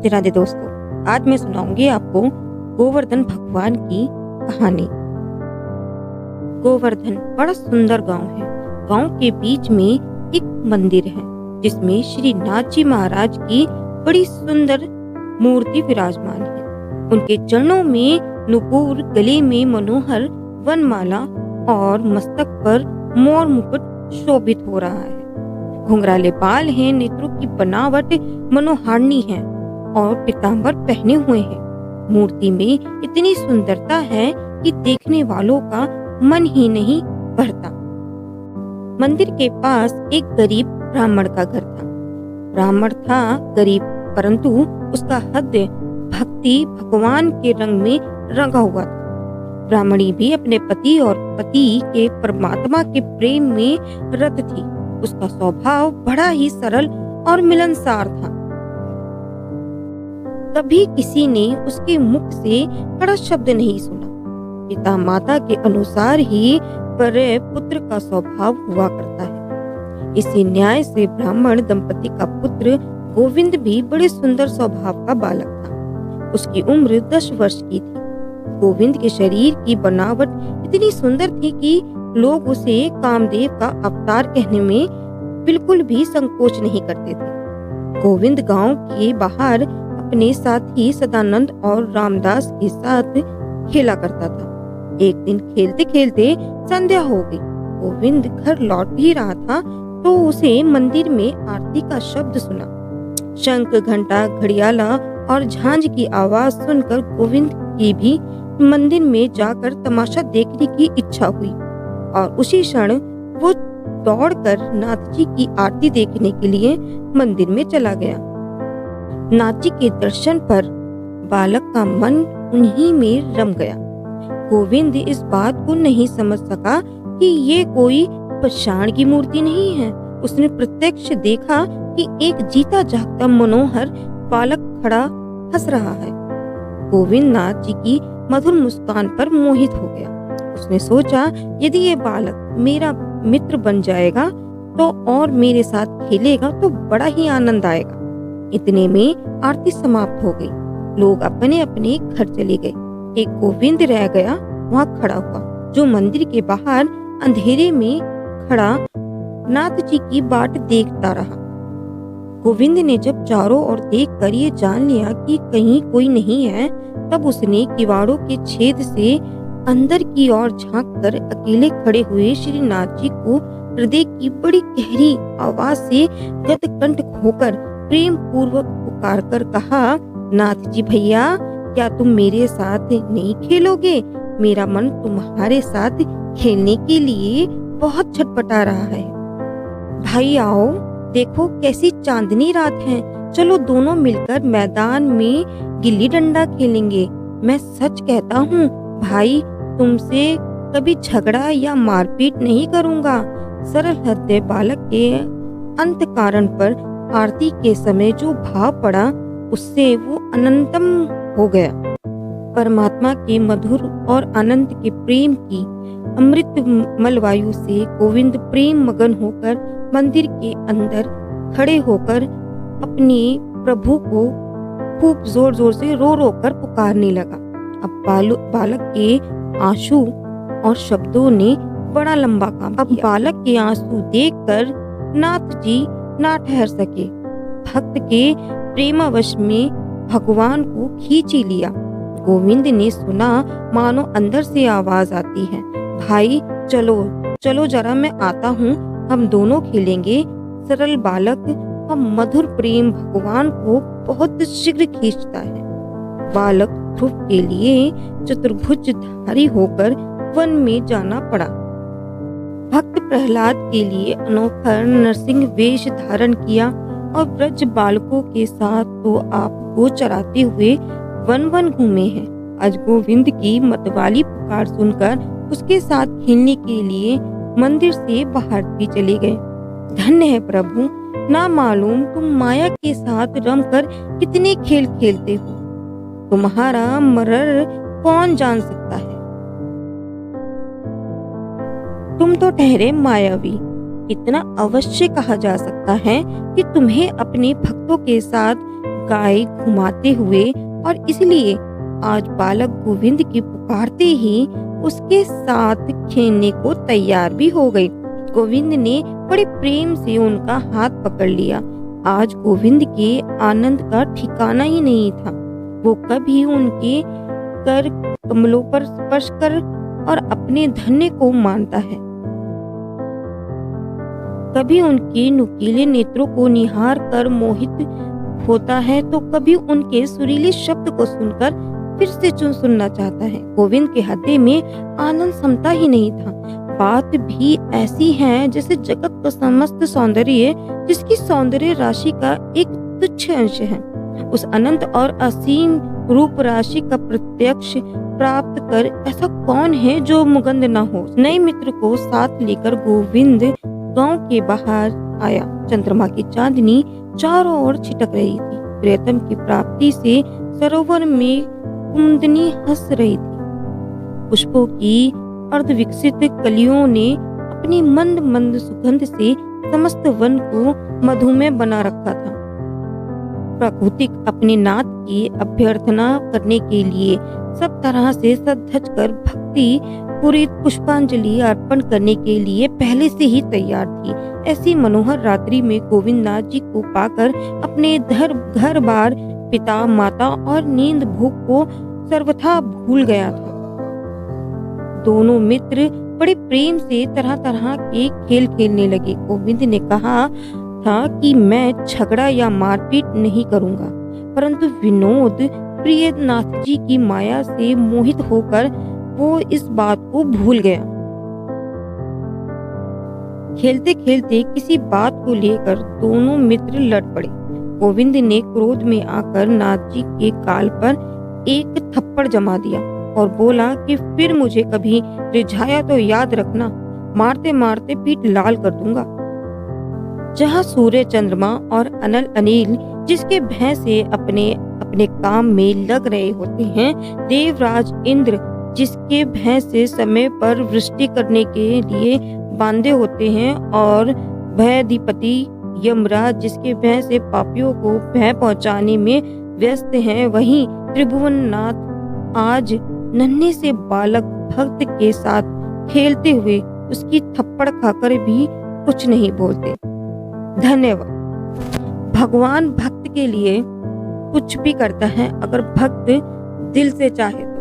राधे दोस्तों, आज मैं सुनाऊंगी आपको गोवर्धन भगवान की कहानी। गोवर्धन बड़ा सुंदर गांव है। गांव के बीच में एक मंदिर है जिसमें श्री नाथ जी महाराज की बड़ी सुंदर मूर्ति विराजमान है। उनके चरणों में नुपुर, गले में मनोहर वनमाला और मस्तक पर मोर मुकुट शोभित हो रहा है। घुंघराले बाल हैं, नेत्रों की बनावट मनोहारिणी है और पीतांबर पहने हुए हैं। मूर्ति में इतनी सुंदरता है कि देखने वालों का मन ही नहीं भरता। मंदिर के पास एक गरीब ब्राह्मण का घर था। ब्राह्मण था गरीब, परंतु उसका हृदय भक्ति भगवान के रंग में रंगा हुआ था। ब्राह्मणी भी अपने पति और पति के परमात्मा के प्रेम में रत थी। उसका स्वभाव बड़ा ही सरल और मिलनसार था। कभी किसी ने उसके मुख से कड़ा शब्द नहीं सुना। पिता माता के अनुसार ही पर पुत्र का स्वभाव हुआ करता है। इसी न्याय से ब्राह्मण दंपति का पुत्र गोविंद भी बड़े सुंदर स्वभाव का बालक था। उसकी उम्र 10 वर्ष की थी। गोविंद के शरीर की बनावट इतनी सुंदर थी कि लोग उसे कामदेव का अवतार कहने में बिल्कुल भी संकोच नहीं करते थे। गोविंद गांव के बाहर अपने साथी सदानंद और रामदास के साथ खेला करता था। एक दिन खेलते खेलते संध्या हो गई। गोविंद घर लौट ही रहा था तो उसे मंदिर में आरती का शब्द सुना। शंख, घंटा, घड़ियाला और झांझ की आवाज सुनकर गोविंद की भी मंदिर में जाकर तमाशा देखने की इच्छा हुई और उसी क्षण वो दौड़कर नाथ जी की आरती देखने के लिए मंदिर में चला गया। नाथ जी के दर्शन पर बालक का मन उन्हीं में रम गया। गोविंद इस बात को नहीं समझ सका कि ये कोई पाषाण की मूर्ति नहीं है। उसने प्रत्यक्ष देखा कि एक जीता जागता मनोहर बालक खड़ा हंस रहा है। गोविंद नाथ जी की मधुर मुस्कान पर मोहित हो गया। उसने सोचा, यदि ये बालक मेरा मित्र बन जाएगा तो और मेरे साथ खेलेगा तो बड़ा ही आनंद आएगा। इतने में आरती समाप्त हो गई। लोग अपने अपने घर चले गए। एक गोविंद रह गया, वहाँ खड़ा हुआ, जो मंदिर के बाहर अंधेरे में खड़ा नाथ जी की बाट देखता रहा। गोविंद ने जब चारों ओर देखकर ये जान लिया कि कहीं कोई नहीं है, तब उसने किवाड़ों के छेद से अंदर की ओर झांककर अकेले खड़े हुए श्री नाथ जी को हृदय की बड़ी गहरी आवाज से गदकंठ होकर प्रेम पूर्वक पुकार कर कहा, नाथ जी भैया, क्या तुम मेरे साथ नहीं खेलोगे? मेरा मन तुम्हारे साथ खेलने के लिए बहुत छटपटा रहा है। भाई आओ, देखो कैसी चांदनी रात है। चलो दोनों मिलकर मैदान में गिल्ली डंडा खेलेंगे। मैं सच कहता हूँ भाई, तुमसे कभी झगड़ा या मारपीट नहीं करूँगा। सरल हृदय बालक के अंत कारण पर आरती के समय जो भाव पड़ा, उससे वो अनंतम हो गया। परमात्मा के मधुर और अनंत के प्रेम की अमृत मलवायु से गोविंद प्रेम मगन होकर मंदिर के अंदर खड़े होकर अपने प्रभु को खूब जोर जोर से रो रो कर पुकारने लगा। अब बालक के आंसू और शब्दों ने बड़ा लंबा काम किया। अब बालक के आंसू देखकर नाथ जी ना ठहर सके। भक्त के प्रेमावश में भगवान को खींच ही लिया। गोविंद ने सुना मानो अंदर से आवाज आती है, भाई चलो चलो जरा, मैं आता हूँ, हम दोनों खेलेंगे। सरल बालक का मधुर प्रेम भगवान को बहुत शीघ्र खींचता है। बालक ध्रुव के लिए चतुर्भुज धारी होकर वन में जाना पड़ा। भक्त प्रहलाद के लिए अनोखा नरसिंह वेश धारण किया और ब्रज बालकों के साथ तो आप को चराते हुए वन वन घूमे हैं। आज गोविंद की मतवाली पुकार सुनकर उसके साथ खेलने के लिए मंदिर से बाहर भी चले गए। धन्य है प्रभु, ना मालूम तुम माया के साथ रमकर कितने खेल खेलते हो। तुम्हारा मरर कौन जान सकता है। तुम तो ठहरे मायावी। इतना अवश्य कहा जा सकता है कि तुम्हें अपने भक्तों के साथ गाय घुमाते हुए, और इसलिए आज बालक गोविंद की पुकारते ही उसके साथ खेलने को तैयार भी हो गई। गोविंद ने बड़े प्रेम से उनका हाथ पकड़ लिया। आज गोविंद के आनंद का ठिकाना ही नहीं था। वो कभी उनके कर कमलों पर स्पर्श कर और अपने धन्य को मानता है, कभी उनके नुकीले नेत्रों को निहार कर मोहित होता है, तो कभी उनके सुरीले शब्द को सुनकर फिर से सुनना चाहता है। गोविंद के हृदय में आनंद समता ही नहीं था। बात भी ऐसी है जैसे जगत का समस्त सौंदर्य, जिसकी सौंदर्य राशि का एक तुच्छ अंश है, उस अनंत और असीम रूप राशि का प्रत्यक्ष प्राप्त कर ऐसा कौन है जो मुगंध न हो। नए मित्र को साथ लेकर गोविंद गांव के बाहर आया। चंद्रमा की चांदनी चारों ओर छिटक रही थी। प्रियतम की प्राप्ति से सरोवर में कुमुदनी हंस रही थी। पुष्पों की अर्धविकसित कलियों ने अपनी मंद मंद सुगंध से समस्त वन को मधुमय बना रखा था। प्रकृति अपने नाथ की अभ्यर्थना करने के लिए सब तरह से सज-धज कर भक्ति पूरी पुष्पांजलि अर्पण करने के लिए पहले से ही तैयार थी। ऐसी मनोहर रात्रि में गोविंद नाथ जी को पाकर अपने घर बार, पिता माता और नींद भूख को सर्वथा भूल गया था। दोनों मित्र बड़े प्रेम से तरह तरह के खेल खेलने लगे। गोविंद ने कहा था कि मैं झगड़ा या मारपीट नहीं करूंगा, परंतु विनोद प्रियनाथ जी की माया से मोहित होकर वो इस बात को भूल गया। खेलते खेलते किसी बात को लेकर दोनों मित्र लड़ पड़े। गोविंद ने क्रोध में आकर नाथ जी के गाल पर एक थप्पड़ जमा दिया और बोला कि फिर मुझे कभी रिझाया तो याद रखना, मारते मारते पीठ लाल कर दूंगा। जहाँ सूर्य चंद्रमा और अनिल जिसके भय से अपने अपने काम में लग रहे होते हैं, देवराज इंद्र जिसके भय से समय पर वृष्टि करने के लिए बांधे होते हैं, और भयाधिपति यमराज जिसके भय से पापियों को भय पहुंचाने में व्यस्त हैं, वहीं त्रिभुवननाथ आज नन्हे से बालक भक्त के साथ खेलते हुए उसकी थप्पड़ खाकर भी कुछ नहीं बोलते। धन्यवाद। भगवान भक्त के लिए कुछ भी करता है अगर भक्त दिल से चाहे।